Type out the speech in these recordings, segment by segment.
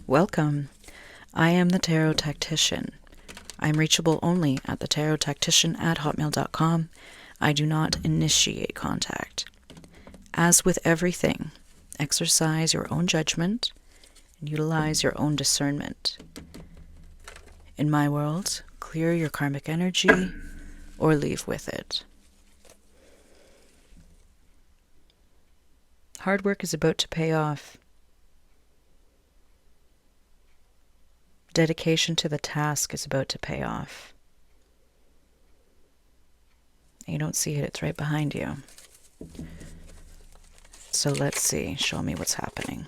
Welcome. I am the Tarot Tactician. I am reachable only at TheTarotTactician@hotmail.com. I do not initiate contact. As with everything, exercise your own judgment and utilize your own discernment. In my world, clear your karmic energy or leave with it. Hard work is about to pay off. Dedication to the task is about to pay off. You don't see it, it's right behind you. So let's see, show me what's happening.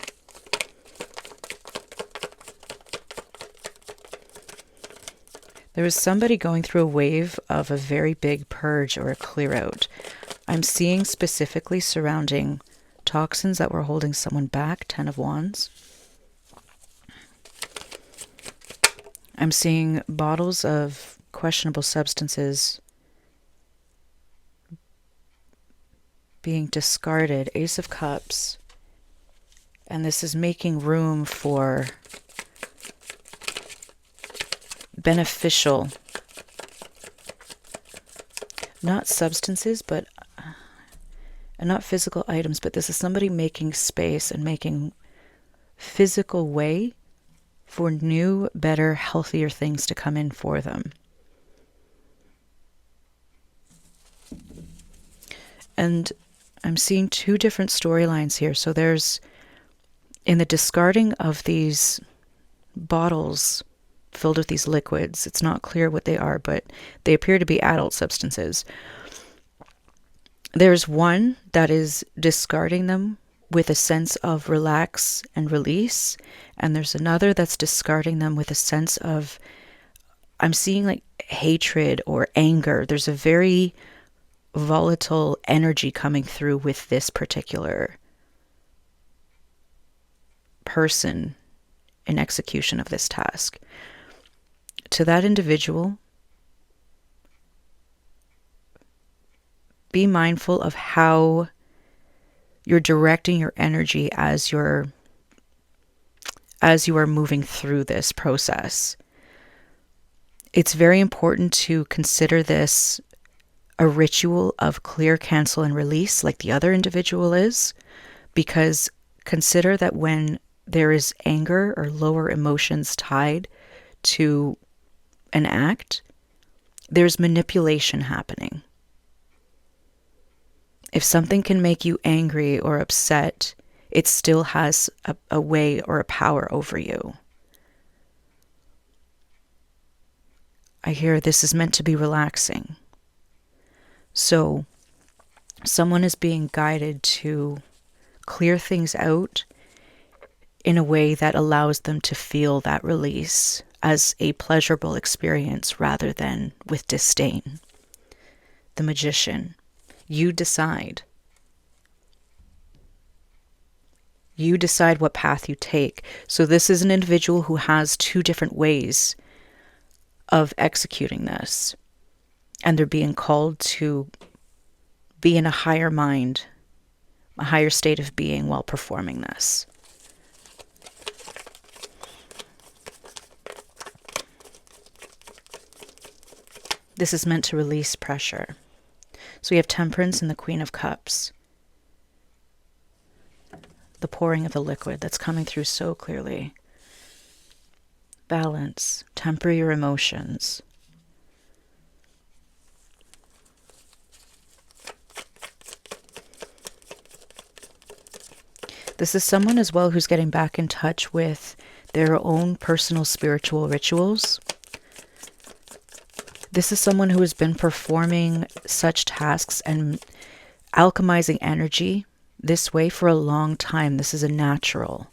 There is somebody going through a wave of a very big purge or a clear out. I'm seeing specifically surrounding toxins that were holding someone back, 10 of Wands. I'm seeing bottles of questionable substances being discarded, Ace of Cups. And this is making room for beneficial, not substances, but and not physical items, but this is somebody making space and making physical way for new, better, healthier things to come in for them. And I'm seeing two different storylines here. So there's, in the discarding of these bottles filled with these liquids, it's not clear what they are, but they appear to be adult substances. There's one that is discarding them with a sense of relax and release, and there's another that's discarding them with a sense of, I'm seeing like hatred or anger. There's a very volatile energy coming through with this particular person in execution of this task. To that individual, be mindful of how you're directing your energy as you are moving through this process. It's very important to consider this a ritual of clear, cancel, and release like the other individual is, because consider that when there is anger or lower emotions tied to an act, there's manipulation happening. If something can make you angry or upset, it still has a way or a power over you. I hear this is meant to be relaxing. So someone is being guided to clear things out in a way that allows them to feel that release as a pleasurable experience rather than with disdain. The Magician. You decide. You decide what path you take. So this is an individual who has two different ways of executing this. And they're being called to be in a higher mind, a higher state of being while performing this. This is meant to release pressure. So we have Temperance and the Queen of Cups. The pouring of the liquid that's coming through so clearly. Balance. Temper your emotions. This is someone as well who's getting back in touch with their own personal spiritual rituals. This is someone who has been performing such tasks and alchemizing energy this way for a long time. This is a natural.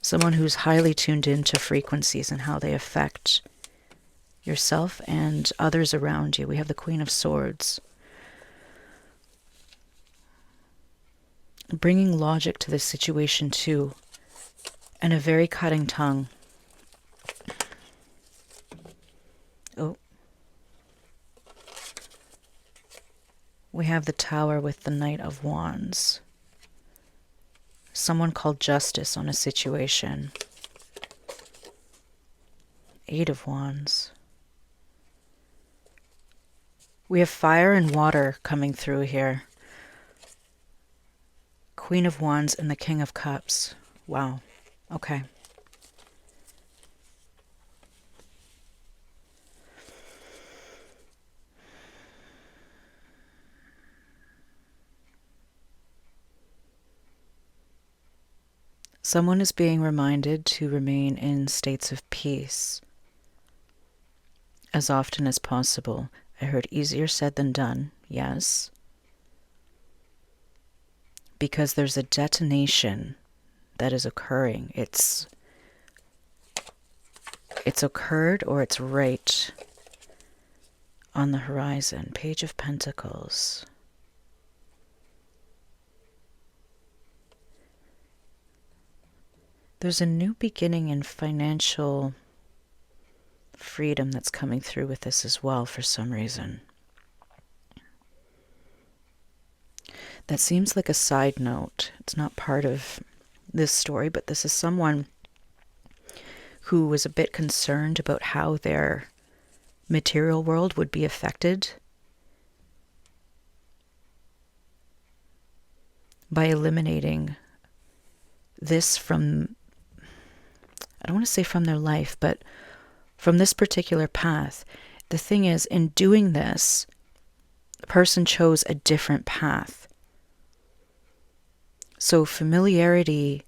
Someone who's highly tuned into frequencies and how they affect yourself and others around you. We have the Queen of Swords. Bringing logic to this situation too, and a very cutting tongue. Oh. We have the Tower with the Knight of Wands. Someone called justice on a situation. 8 of Wands. We have fire and water coming through here. Queen of Wands and the King of Cups. Wow. Okay. Someone is being reminded to remain in states of peace as often as possible. I heard easier said than done. Yes. Because there's a detonation that is occurring. It's occurred or it's right on the horizon. Page of Pentacles. There's a new beginning in financial freedom that's coming through with this as well for some reason. That seems like a side note. It's not part of this story, but this is someone who was a bit concerned about how their material world would be affected by eliminating this from, I don't want to say from their life, but from this particular path. The thing is, in doing this, the person chose a different path. So familiarity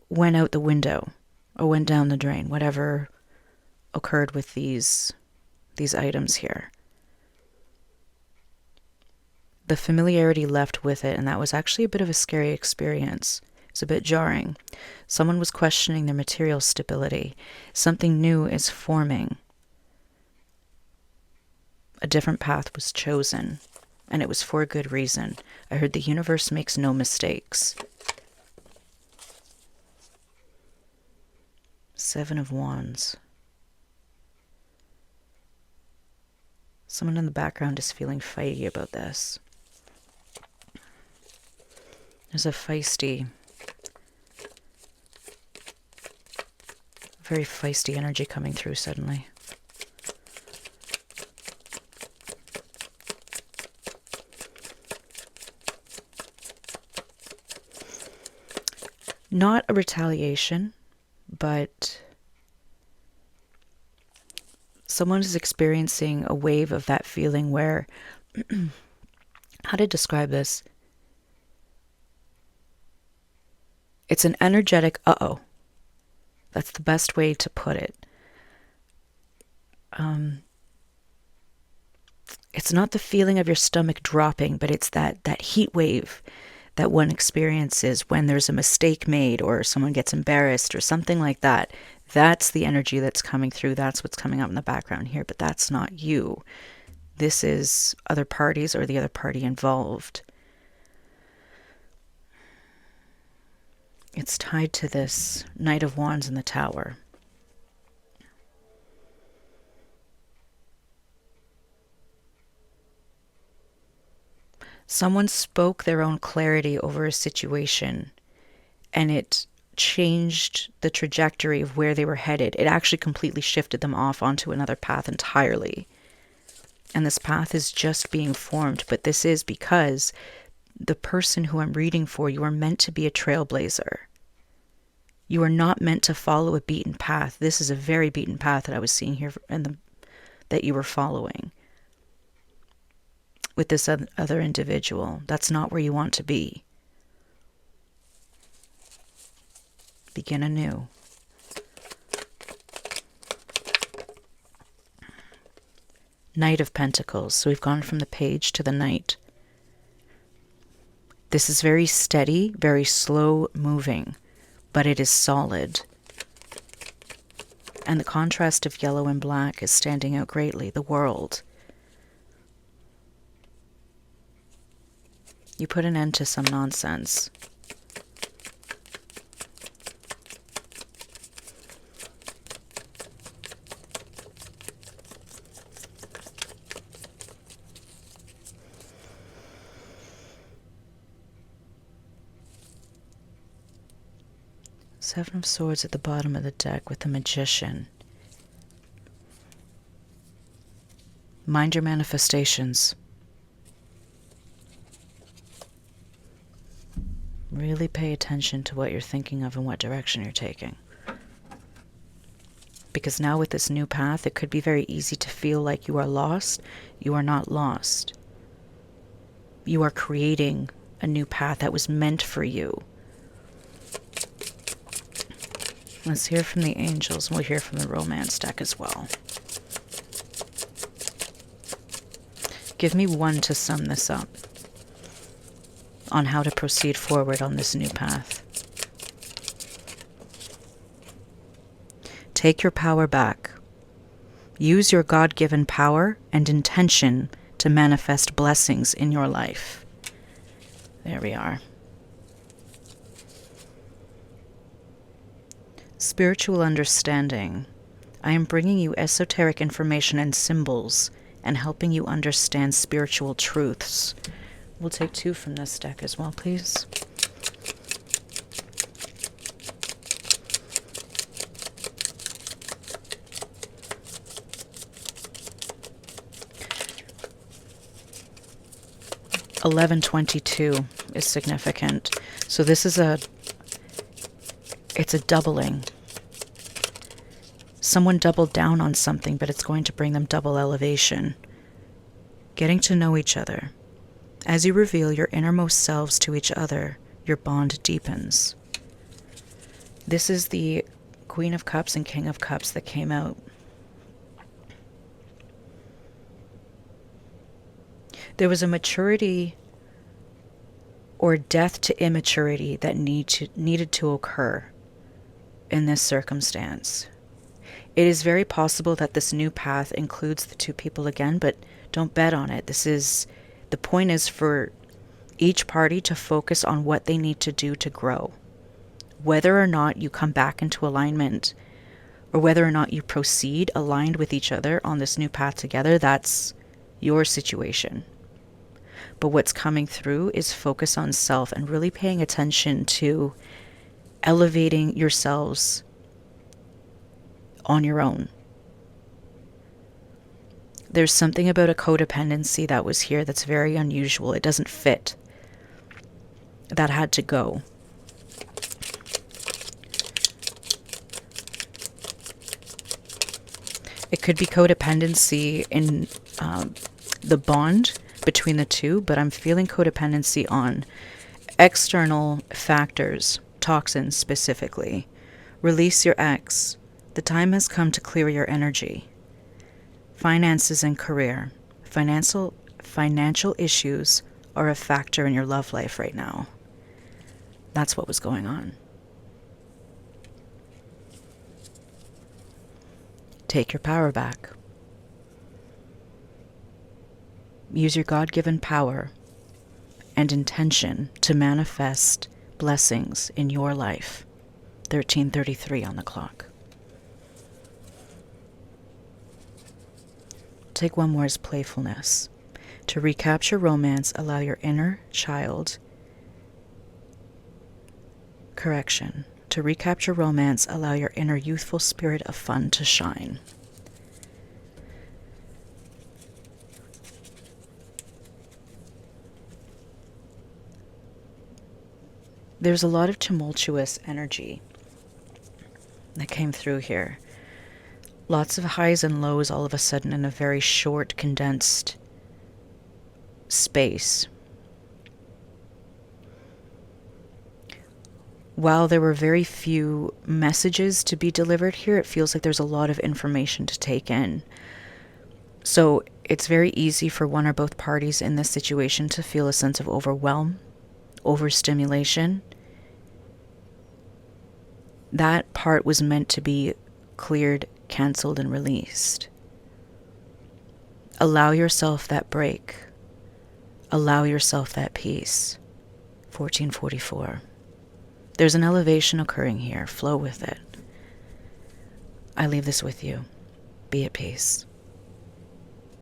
went out the window or went down the drain, whatever occurred with these items here. The familiarity left with it, and that was actually a bit of a scary experience. It's a bit jarring. Someone was questioning their material stability. Something new is forming. A different path was chosen, and it was for a good reason. I heard the universe makes no mistakes. 7 of Wands. Someone in the background is feeling fighty about this. There's a very feisty energy coming through suddenly. Not a retaliation, but someone is experiencing a wave of that feeling where, how to describe this? It's an energetic uh-oh. That's the best way to put it. It's not the feeling of your stomach dropping, but it's that heat wave that one experiences when there's a mistake made or someone gets embarrassed or something like that. That's the energy that's coming through. That's what's coming up in the background here, but that's not you. This is other parties or the other party involved. It's tied to this Knight of Wands in the Tower. Someone spoke their own clarity over a situation, and it changed the trajectory of where they were headed. It actually completely shifted them off onto another path entirely. And this path is just being formed, but this is because the person who I'm reading for, you are meant to be a trailblazer. You are not meant to follow a beaten path. This is a very beaten path that I was seeing here that you were following with this other individual. That's not where you want to be. Begin anew. Knight of Pentacles. So we've gone from the page to the Knight. This is very steady, very slow moving, but it is solid. And the contrast of yellow and black is standing out greatly. The World. You put an end to some nonsense. Seven of Swords at the bottom of the deck with the Magician. Mind your manifestations. Really pay attention to what you're thinking of and what direction you're taking. Because now with this new path, it could be very easy to feel like you are lost. You are not lost. You are creating a new path that was meant for you. Let's hear from the angels. We'll hear from the romance deck as well. Give me one to sum this up on how to proceed forward on this new path. Take your power back. Use your God-given power and intention to manifest blessings in your life. There we are. Spiritual understanding. I am bringing you esoteric information and symbols and helping you understand spiritual truths. We'll take two from this deck as well, please. $11.22 is significant. So this is it's a doubling. Someone doubled down on something, but it's going to bring them double elevation. Getting to know each other. As you reveal your innermost selves to each other, your bond deepens. This is the Queen of Cups and King of Cups that came out. There was a maturity or death to immaturity that needed to occur in this circumstance. It is very possible that this new path includes the two people again, but don't bet on it. The point is for each party to focus on what they need to do to grow. Whether or not you come back into alignment or whether or not you proceed aligned with each other on this new path together, that's your situation. But what's coming through is focus on self and really paying attention to elevating yourselves on your own. There's something about a codependency that was here that's very unusual. It doesn't fit. That had to go. It could be codependency in the bond between the two, but I'm feeling codependency on external factors, toxins specifically. Release your ex. The time has come to clear your energy. Finances and career. Financial issues are a factor in your love life right now. That's what was going on. Take your power back. Use your God-given power and intention to manifest blessings in your life. 13:33 on the clock. Take one more as playfulness. To recapture romance, allow your inner child. Correction. To recapture romance, allow your inner youthful spirit of fun to shine. There's a lot of tumultuous energy that came through here. Lots of highs and lows all of a sudden in a very short, condensed space. While there were very few messages to be delivered here, it feels like there's a lot of information to take in. So it's very easy for one or both parties in this situation to feel a sense of overwhelm, overstimulation. That part was meant to be cleared, cancelled, and released. Allow yourself that break. Allow yourself that peace. 1444. There's an elevation occurring here. Flow with it. I leave this with you. Be at peace.